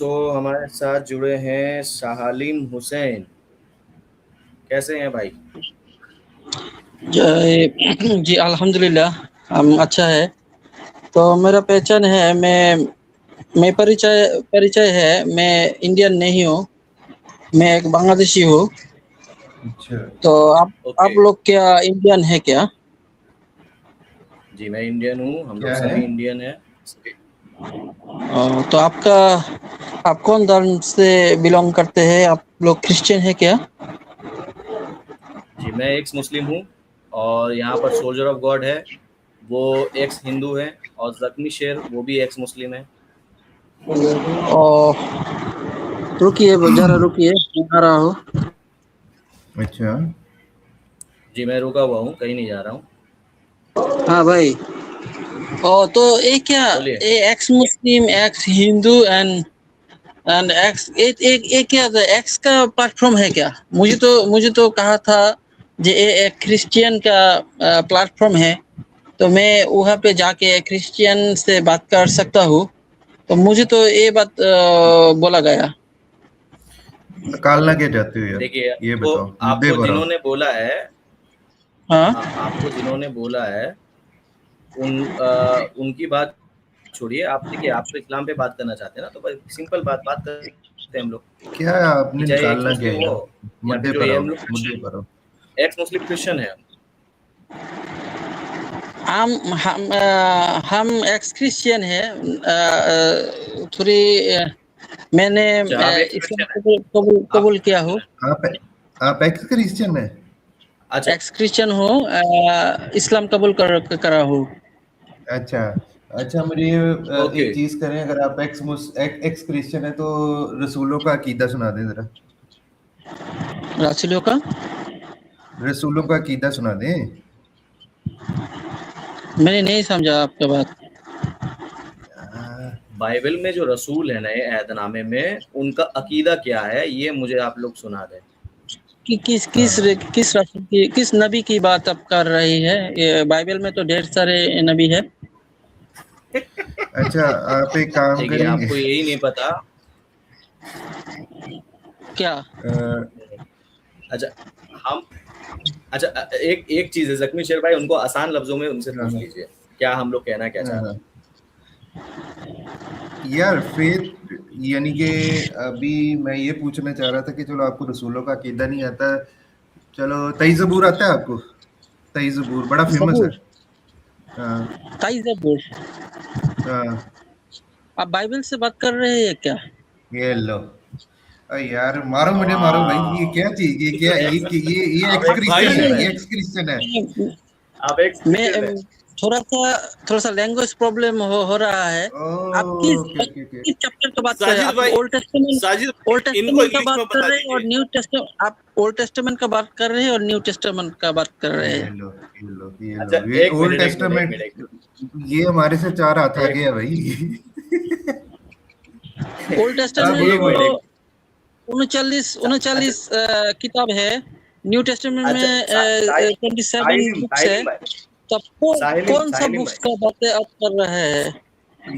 हमारे साथ जुड़े हैं साहलिम हुसैन। कैसे हैं भाई? जी अल्हम्दुलिल्लाह हम अच्छा है। तो मेरा पहचान है, मैं परिचय परिचय है, मैं इंडियन नहीं हूँ, मैं एक बांग्लादेशी हूँ। अच्छा। तो आप ओके। लोग क्या इंडियन है क्या? जी मैं इंडियन हूँ, हम लोग क्या है? सभी इंडियन हैं। तो आप कौन धर्म से बिलोंग करते हैं? आप लोग क्रिश्चियन है क्या? जी मैं एक्स मुस्लिम हूँ और यहाँ पर सोल्जर ऑफ गॉड है, वो एक्स हिंदू है, और जख्मी शेर वो भी एक्स मुस्लिम है। और रुकिए, जरा रुकिए, मैं आ रहा हूँ। अच्छा। जी मैं रुका हुआ हूँ, कहीं नहीं जा रहा हूँ। हाँ भाई। तो ये क्या, बोलिए। ये x Muslim, x Hindu and x, ये क्या था? एक्स का प्लेटफॉर्म है क्या? मुझे तो कहा था जे ये एक क्रिश्चियन का प्लेटफॉर्म है, तो मैं वहाँ पे जाके क्रिश्चियन से बात कर सकता हूँ। तो मुझे तो ये बात बोला गया। निकालना क्या चाहते हो यार? देखिए, ये आपको बताओ, मुद्दे आपको पर आओ। जिन्होंने बोला है, हाँ हाँ आपको जिन्होंने बोला है उनकी बात छोड़िए। आप देखिए, आप तो इस्लाम पे बात करना चाहते हैं ना, तो बस सिंपल बात करते हैं हम लोग क्या कि आपने चाहे एक्स निकालना क्या मुस्लिम है हो यार? या फिर मुद्दे जो पर ये आओ, हम लोग मुद्दे क्रिश्चियन, पर आओ। एक्स मुस्लिम क्रिश्चियन है हम। हम एक्स क्रिश्चियन है। थोड़ी मैंने अच्छा, आप एक्स इस्लाम क्रिश्चियन है। कबूल आप किया हूँ। आप आप एक्स क्रिश्चियन है? अच्छा। एक्स क्रिश्चियन हूँ, इस्लाम कबूल करा हूँ। अच्छा। अच्छा, मुझे ये ओके। एक चीज करें, अगर आप एक्स क्रिश्चियन है तो रसूलों का अकीदा सुना दें जरा। रासुलों का रसूलों का अकीदा सुना दें। मैंने नहीं समझा आपका बात। बाइबल में जो रसूल है नए अहदनामे में, उनका अकीदा क्या है, ये मुझे आप लोग सुना दें। कि हाँ। किस रसूल की, किस नबी की बात आप कर रही है? ये बाइबल में तो ढेर सारे नबी है। अच्छा, आप एक काम देखिए, करेंगे। आपको यही नहीं पता। क्या? अच्छा, हम अच्छा, एक एक चीज़ है ज़ख्मी शेर भाई, उनको आसान लफ्ज़ों में उनसे हाँ पूछ हाँ लीजिए, क्या हम लोग कहना क्या हाँ चाहते हाँ। हैं। यार फेथ, यानी कि अभी मैं ये पूछना चाह रहा था कि चलो आपको रसूलों का अकीदा नहीं आता, चलो तई ज़बूर आता है आपको? तई ज़बूर बड़ा फेमस है। जबूर, हाँ काई जबूर। हाँ। आप बाइबल से बात कर रहे हैं क्या? ये लो। अरे यार मारो मुझे, मारो भाई, ये वाह! क्या चीज, ये क्या, ये आप एक्स एक भाई, क्रिश्चियन है, क्रिश्चियन ये है, एक्स क्रिश्चियन है। आप एक मैं क्रिश्चियन है। थोड़ा सा लैंग्वेज प्रॉब्लम हो रहा है। आप ओके ओके ओके। किस चैप्टर की बात कर रहे हैं? साजिद आप भाई, साजिद ओल्ड भाई, इनको टेस्टामेंट का इंग्लिश बात में कर बता रहे हैं और दीजिए। न्यू टेस्टामेंट, आप ओल्ड टेस्टामेंट का बात कर रहे हैं और न्यू टेस्टामेंट का बात कर रहे ये हैं? लो ये लो ये लो, अच्छा, ये एक ओल्ड मिनट, एक मिनट, एक टेस्टामेंट। मिनट, एक ये हमारे से चार हाथ मिनट, आगे है भाई। ओल्ड हाँ टेस्टामेंट बोलो एक बोलो। मिनट, एक 39 अच्छा, 39 किताब है। न्यू टेस्टामेंट अच्छा, में 27 साहिलिम बुक्स है। साहिलिम भाई, तो आप कौन सा साहिलिम बुक्स भाई, का बातें आप कर रहे हैं?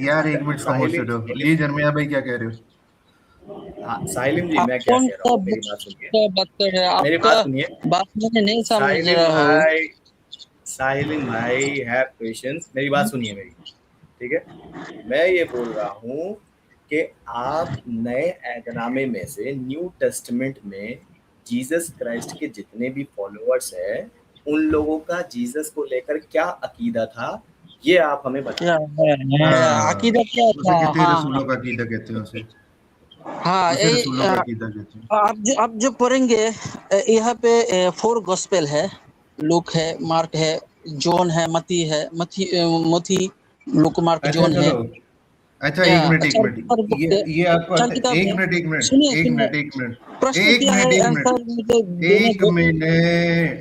यार अच्छा, एक मिनट खामोश हो साहिलिम जाओ, साहिलिम ये जरमिया भाई क्या कह रहे हो? हाँ, साहिलिम जी, आप मैं क्या कौन कह रहा सा हूँ, मेरी बुक्स बात सुनिए। का बात कर रहे हैं? मेरी आपका बात सुनिए। बात मैंने नहीं समझ साहिलिम रहा हूँ। भाई, साहिलिम भाई, हैव पेशेंस, मेरी बात सुनिए मेरी। ठीक है, मैं ये बोल रहा हूँ कि आप नए ऐतनामे में से न्यू टेस्टमेंट में जीसस क्राइस्ट के जितने भी फॉलोअर्स हैं, उन लोगों का जीसस को लेकर क्या अकीदा था, ये आप हमें क्या बताइए। है हाँ, अकीदा, क्या उसे था? कहते हैं हाँ रसूलों हाँ का अकीदा, कहते हैं उसे। हाँ। उसे रसूलों का अकीदा कहते हैं। आप जो पढ़ेंगे, यहाँ पे 4 गॉस्पेल है। लूक है, मार्क है, जॉन है, मती है, मती, लूक, मार्क, अच्छा जॉन है। चलो। अच्छा या एक मिनट एक चार मिनट, चार बुक है, ये आपको चार आता है? किताब एक है। मिनट एक मिनट सुनिए एक सुनिए, मिनट एक मिनट प्रश्न एक क्या है, मिनट एक मिनट आंसर मुझे देने एक दो। मिनट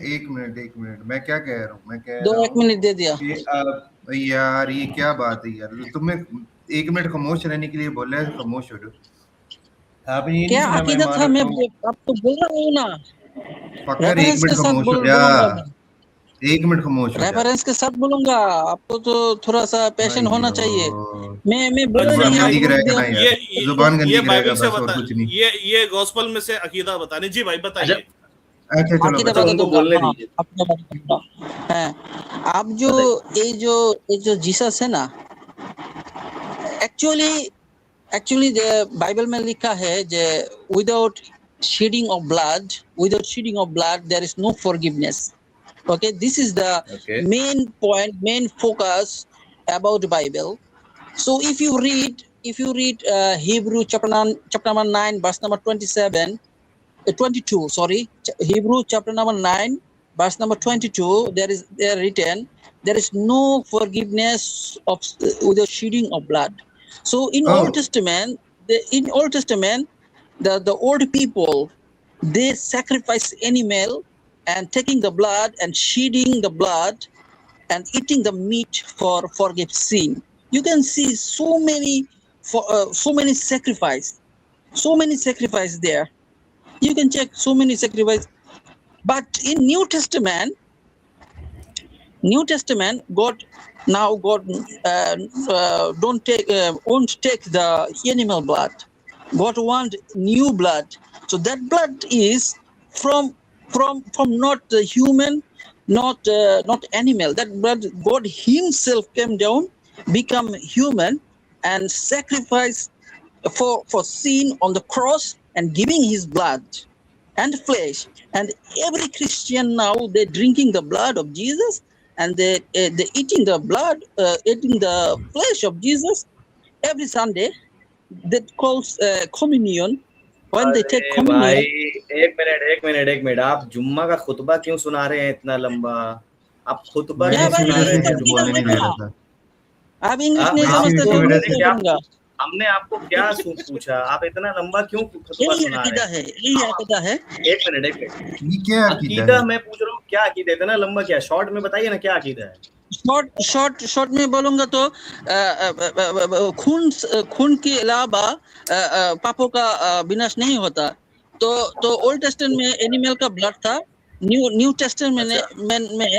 एक मिनट, मैं क्या कह रहा हूँ, मैं कह दो रहा एक हूँ मिनट दे दिया। कि आप, यार ये क्या बात है यार, तुम्हें एक मिनट खामोश रहने के लिए बोला है, खामोश हो जाओ। आपने ये नहीं क्या सुना मैं अकीदा मान था? मैं रखा हूँ? आपको बोल रहा हूँ ना, फकर एक रेफरेंस मिनट के साथ खामोश हो जा। बोलूंगा मैं। एक मिनट खामोश हो जा। रेफरेंस के साथ बोलूंगा, आपको तो थोड़ा सा पेशेंट होना चाहिए। मैं बोल अच्छा, रही गंदी हूँ करेगा ना यार, जुबान गंदी ये करेगा बाइबल से बस, और बता, कुछ नहीं। ये गॉस्पेल में से अकीदा बताने। जी भाई बताइए। अच्छा चलो अकीदा बताओ। बता उनको दूंगा। बोलने हाँ, दीजिए। अकीदा बता दूंगा। हैं, आप जो ये जो जीसस है ना, एक्चुअली बाइबल में लिखा है जे without shedding of blood there is no forgiveness. Okay, this is the Okay. main point, main focus about the Bible. So if you read Hebrew chapter number 9 verse number 22, sorry, Hebrew chapter number 9 verse number 22, there written there is no forgiveness of without shedding of blood. So in Oh. Old Testament, the old people, they sacrifice animal and taking the blood and shedding the blood and eating the meat for forgive sin. You can see so many sacrifice there. You can check so many sacrifice. But in New Testament, God won't take the animal blood. God want new blood. So that blood is from not the human, not animal. That blood, God Himself came down, become human, and sacrifice for sin on the cross and giving His blood and flesh. And every Christian now, they're drinking the blood of Jesus, and they eating the blood, eating the flesh of Jesus every Sunday. That calls communion. When they take अरे भाई communion, एक minute, आप जुम्मा का खुतबा क्यों सुना रहे हैं इतना लंबा? आप खुतबा मैं क्या क्यों इसी भाई, सुना वजह रहे से हैं कुछ जुम्मा बोलने नहीं का? दे रहा था। आप इंग्लिश नहीं मैं इसी समझते तो वजह मैं से क्या करूंगा? हमने आपको क्या पूछा? आप इतना लंबा क्यों खुतबा यही सुना रहे अकीदा हैं? है, यही अकीदा है। एक मिनट, ये क्या अकीदा अकीदा है? मैं पूछ रहा हूँ, क्या अकीदा? इतना लंबा क्या? शॉर्ट में बताइए ना, क्या अकीदा है? शॉर्ट में बोलूंगा तो खून के अलावा पापों का विनाश नहीं होता। तो ओल्ड टेस्टमेंट में एनिमल का ब्लड था, न्यू टेस्टमेंट अच्छा, में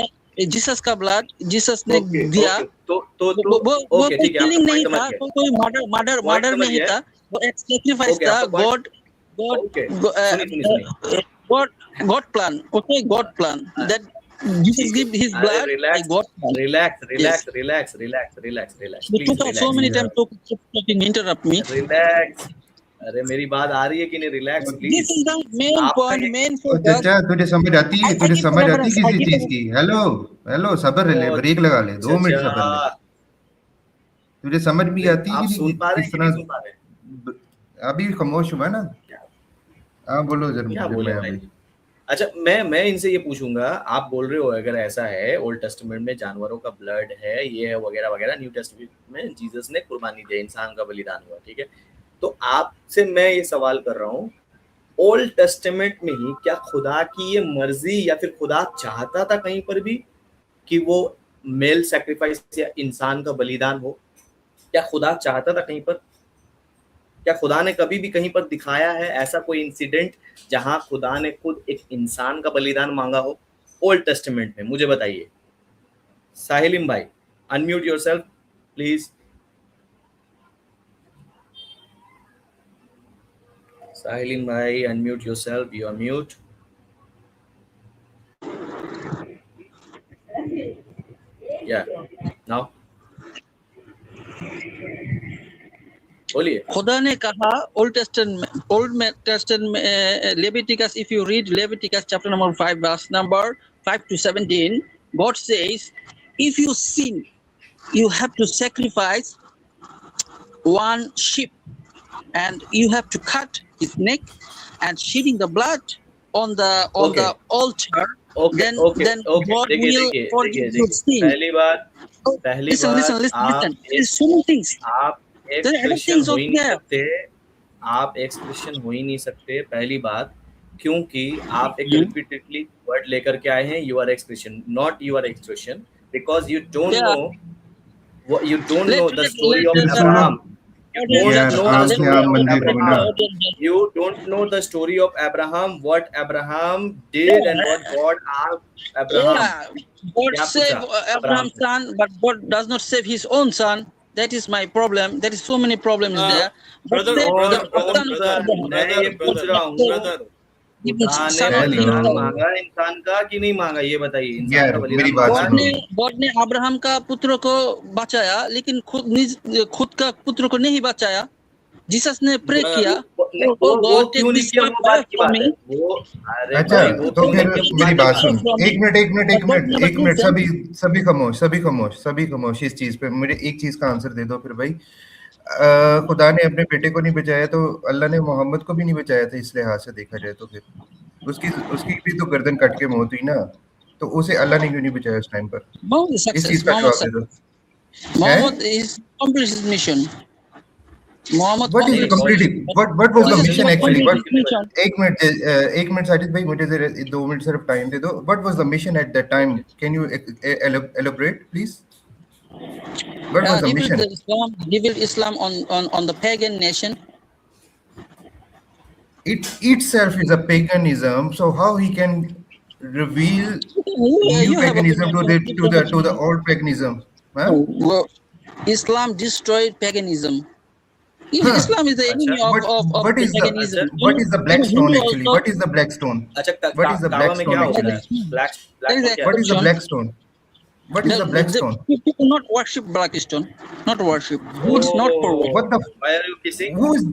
जीसस का ब्लड जीसस ने ओके दिया। ओके, तो वो ओके कोई ठीक है, आपका किलिंग नहीं पॉइंट समझ था, गए, कोई पॉइंट मर्डर समझ नहीं गए। था, वो एक सैक्रिफाइस ओके, था। आपका पॉइंट ओके, सुनिए God plan. Okay, God plan that Jesus ठीक है। give His अरे blood by God plan. Yes. Relax, You please took out so many times to interrupt me. Relax. अरे मेरी बात आ रही है कि नहीं? Relax This please. is the main आपका point, ये main ओ focus. चाचा तुझे समझ आती है? I तुझे give समझ आती reference. I किसी give चीज की? हेलो हेलो, सब्र ले, ओ ब्रेक लगा ले, 2 मिनट सब्र ले। चाचा, तुझे समझ भी आती है आप कि सुन पा रहे किस हैं कि नहीं तरह? सुन पा रहे हैं? अभी खामोश हुआ ना? हाँ बोलो क्या बोले जरमया भाई? भाई। अच्छा, मैं इनसे ये पूछूंगा, आप बोल रहे हो अगर ऐसा है, ओल्ड टेस्टामेंट में जानवरों का ब्लड है, ये है वगैरह वगैरह, न्यू टेस्टामेंट में जीसस ने कुर्बानी दी, इंसान का बलिदान हुआ, ठीक है? तो आपसे मैं ये सवाल कर रहा हूँ, ओल्ड टेस्टामेंट में ही क्या खुदा की ये मर्जी या फिर खुदा चाहता था कहीं पर भी कि वो मेल सैक्रिफाइस या इंसान का बलिदान हो? क्या खुदा चाहता था कहीं पर? क्या खुदा ने कभी भी कहीं पर दिखाया है ऐसा कोई इंसिडेंट जहां खुदा ने खुद एक इंसान का बलिदान मांगा हो ओल्ड टेस्टामेंट में? मुझे बताइए। साहिलिम भाई, अनम्यूट योरसेल्फ प्लीज। साहिलिम भाई, unmute yourself, you are mute. या नाउ बोलिए। खुदा ने कहा ओल्ड टेस्टामेंट में Leviticus, if you read Leviticus chapter number 5 verse number 5 to 17, God says if you sin you have to sacrifice one sheep and you have to cut his neck and shedding the blood on the altar. Okay then okay then okay, God will forgive your sin. पहली बात Listen. There's so many things. आप एक There are other Christian things हो out ही नहीं there. सकते, आप एक Christian हो ही नहीं सकते, पहली बात, क्योंकि आप एक रिपीटेडली वर्ड लेकर के आए हैं, you are ex Christian, not you are ex Christian, because you don't Yeah. Know the story of Let Abraham. don't यार know the आपसे story आप of बंदे को ना Abraham. You don't know the story of Abraham, what Abraham did and what God asked Abraham. Yeah, God क्या save पूछा Abraham's Abraham से? son, but God does not save his own son. That is my problem. There is so many problems there. God brother, saved कौन brother, the brother, कौन son of brother, सा Abraham. मैं ये brother, पूछ रहा हूँ, brother. Even खुदा ने son of बलिदान हेलो himself. मांगा इंसान का कि नहीं मांगा, ये बताइए, इंसान यार का मेरी बलिदान बात मांगा? सुनो गॉड ने अब्राहम का पुत्र को बचाया, लेकिन खुद का पुत्र को नहीं बचाया। जीसस ने प्रे किया, वो गॉड टेक क्यों नहीं दिस किया, कप वो अवे बात की फ्रॉम बात है मी। वो। अरे अच्छा भाई वो तो क्यों फिर नहीं किया, वो मेरी बात की बात बात सुन है। एक मिनट सभी खामोश सभी खामोश इस चीज पे मुझे एक चीज का आंसर दे दो फिर भाई। खुदा ने अपने बेटे को नहीं बचाया तो अल्लाह ने मोहम्मद को भी नहीं बचाया था, इस लिहाज से देखा जाए तो फिर उसकी उसकी भी तो गर्दन कट के मौत हुई ना, तो उसे अल्लाह ने क्यों नहीं बचाया उस टाइम पर? इस चीज का जवाब दे दो। Muhammad is accomplished his mission. Muhammad What is the accomplished. completing? What was the Jesus mission not actually? complete What? his mission. एक मिनट साजिद भाई मुझे जरा 2 मिनट सिर्फ टाइम दे दो। What was the mission at that time? Can you elaborate please? What was the mission? Revealed Islam on the pagan nation. It itself is a paganism. So how he can reveal new You have a paganism to different the old paganism? Huh? well, Islam destroyed paganism. Huh. Islam is the enemy of What is paganism. what is the black Even stone Hindu actually? also, What is the black stone? अच्छा What is the कावा black में stone क्या होता actually? है, black there is black क्या What is the exception. black stone? What is the black stone? People not worship black stone. Not worship. It's not for worship. What the why are you kissing? who is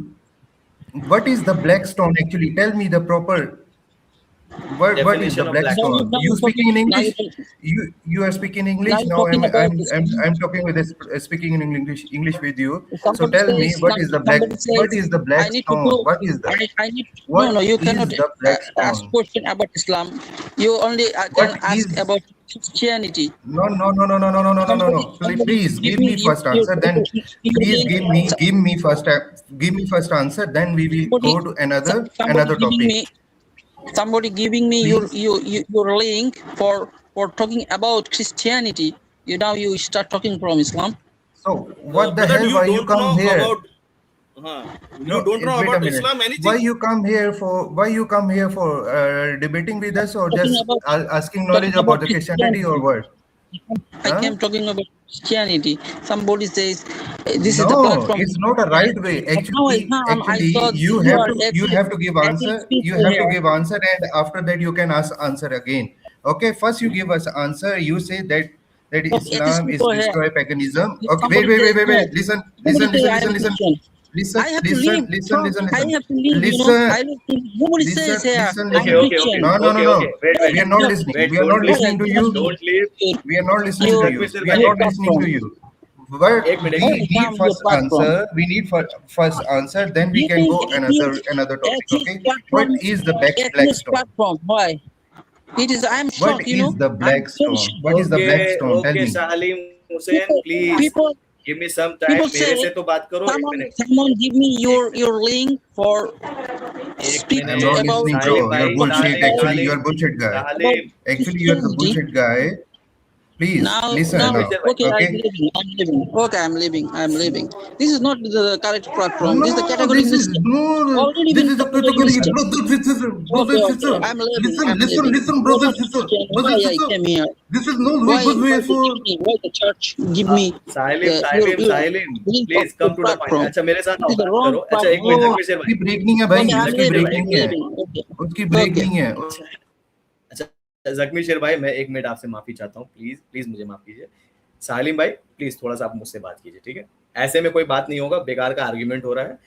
what is the black stone actually? Tell me the proper what is the Definition of black black stone? stone. Now You you're speaking in talking. Now English? you're You are speaking now English you're now. talking about Islam. I'm talking with this speaking in English with you. So Somebody tell me says, what is the black I need to stone? do, What is the I need, what no, you is cannot the black ask stone? question about Islam. You only What can ask is about Christianity. no. Please Give give me me first answer. Then please give me first answer. Then we will go to another topic. Somebody giving me Please. your link for talking about Christianity. Now you start talking from Islam. So what the Brother, hell? you Why you don't come know here? about No, you don't know wait a about minute. Islam Why anything. you come here for? Why you come here for debating with us or Talking just about asking knowledge about the Christianity or what? I Huh? came talking about Christianity. Somebody says this is the No, platform. it's not a right way. I saw You have to give answer. You have to give answer, and after that you can answer again. Okay, first you give us answer. You say that atheist Islam is people here. destroy paganism. If Okay, somebody says no, wait. Listen. somebody say I am Christian. I have to leave. I have to leave. I don't think nobody says here Listen. I'm Christian. No. Wait, We are not listening. wait, We are not don't leave. listening to you. Don't leave. We are not listening to you. We are not listening to you. But एक minute, we एक minute. need first answer. We need first answer. Then we can go another topic. Okay. What is the black stone? Platform? Why? It is. I'm What shocked. is the black stone? What is the black stone? Tell Okay, me. Salim Hussain, please People give me some time. people मेरे say से तो बात करो, एक minute. someone give me your link for speak I'm not about listening, bro. You're bullshit. Actually, you're bullshit guy. Salim, Actually, you're the bullshit guy. Please listen now. Okay, Okay. I'm leaving. Okay, I'm leaving. This is not the correct platform. No, This is the category this is mistake. no. Already This been is a category category. mistake. Brother, sister. I'm leaving. Listen, brother, sister. Why I came here? This is not Why good way for. the church give me Salim, please come to the point. अच्छा मेरे साथ आओ, बात करो। अच्छा एक minute, जगमीर शेर भाई। उसकी ब्रेक नहीं है भाई, उसकी ब्रेक नहीं है, उसकी ब्रेक Okay. नहीं है। अच्छा जगमीर शेर भाई, मैं एक मिनट आपसे माफी चाहता हूँ, प्लीज मुझे माफ कीजिए। सालिम भाई प्लीज थोड़ा सा आप मुझसे बात कीजिए, ठीक है? ऐसे में कोई बात नहीं होगा, बेकार का आर्ग्यूमेंट हो रहा है।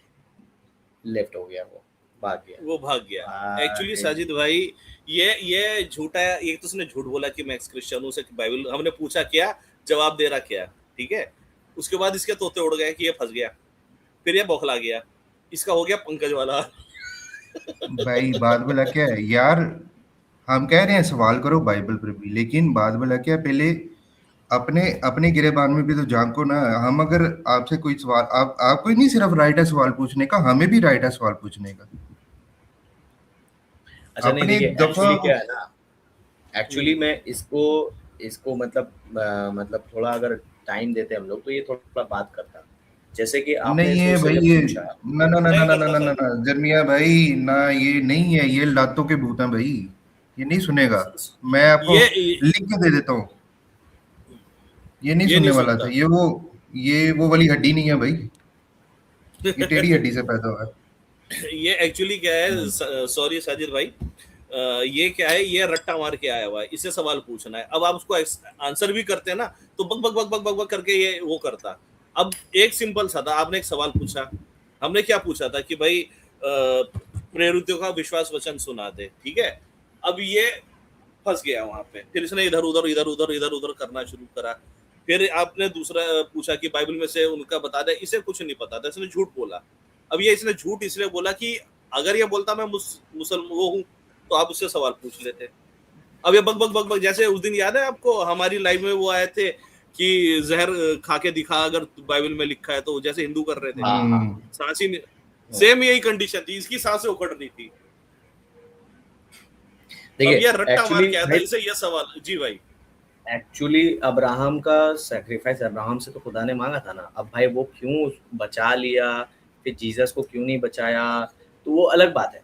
लेफ्ट हो गया, वो भाग गया। एक्चुअली साजिद भाई ये झूठा है। एक तो उसने झूठ बोला कि मैं एक्स क्रिश्चियन हूं, उसे बाइबल हमने पूछा क्या, जवाब दे रहा क्या, ठीक है? उसके बाद इसके तोते उड़ गए कि ये फंस गया, फिर ये बौखला गया, इसका हो गया पंकज वाला। भाई बात बोला क्या है यार, हम कह रहे हैं सवाल करो बाइबल पर भी, लेकिन बात बोला क्या, पहले अपने गिरेबान में भी तो झांको ना। हम अगर आपसे कोई सवाल, आपको ही नहीं सिर्फ राइट है सवाल पूछने का, हमें भी राइट है सवाल पूछने का। अच्छा नहीं, देखिए एक्चुअली क्या है ना, एक्चुअली मैं इसको मतलब थोड़ा अगर टाइम देते हम लोग तो ये थोड़ा बात करता, जैसे कि आपने नहीं है इससे भाई, जब ये पूछा, ना ना ना ना नहीं ना ना करता ना ना सर। ना जर्मिया भाई, ना ये नहीं है, ये लातों के भूत हैं भाई, ये नहीं सुनेगा। मैं आपको ये लिख के दे देता हूँ, ये नहीं ये सुनने नहीं वाला था। सुनता। ये वो वाली हड्डी नहीं है भाई, ये टेढ़ी हड्डी से पैदा हुआ है। ये एक्चुअली क्या है, हम्म। सॉरी साजिद भाई, ये क्या है, ये रट्टा मार के आया हुआ है, इससे सवाल पूछना है। अब आप उसको आंसर भी करते हैं ना, तो बक बक बक बक बक बक करके ये वो करता। अब एक सिंपल सा था, आपने एक सवाल पूछा, हमने क्या पूछा था कि भाई प्रेरितों का विश्वास वचन सुना दे, ठीक है। अब ये फंस गया वहां पे, फिर इसने इधर उधर इधर उधर इधर उधर करना शुरू करा। फिर आपने दूसरा पूछा कि बाइबल में से उनका बता दे, इसे कुछ नहीं पता था, इसने झूठ बोला। अब ये इसने झूठ इसलिए बोला कि अगर ये बोलता मैं मुसलमान वो हूँ, तो आप उससे सवाल पूछ लेते। अब ये बक बक बक बक, जैसे उस दिन याद है आपको हमारी लाइव में वो आए थे कि जहर खा के दिखा अगर बाइबल में लिखा है, तो जैसे हिंदू कर रहे थे, हाँ हाँ सांस ही सेम यही कंडीशन थी, इसकी सांसें उखड़ रही थी। अब देखिए ये रट्टा मार एक्चुअली के आया था, भाई, इसे ये सवाल। जी भाई। एक्चुअली अब्राहम का सेक्रीफाइस अब्राहम से तो खुदा ने मांगा था ना। अब भाई वो क्यों बचा लिया, फिर जीसस को क्यों नहीं बचाया, तो वो अलग बात है।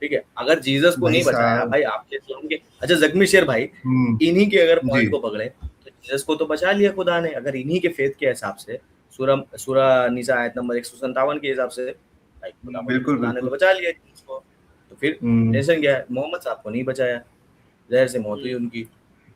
ठीक है, अगर जीसस को भाई नहीं बचाया साहब। भाई, आपके इस्लाम के, अच्छा जख्मी शेर भाई, हम्म। इन्हीं के अगर जी। पॉइंट को पकड़े तो जीसस को तो बचा लिया खुदा ने, अगर इन्हीं के फेथ के हिसाब से, सूरह निसा आयत नंबर 157 के हिसाब से, भाई बिल्कुल खुदा ने तो बिल्कुल। बचा लिया जीसस को। तो फिर हम्म। टेंशन क्या है, मोहम्मद साहब को नहीं बचाया, जहर से मौत हुई उनकी।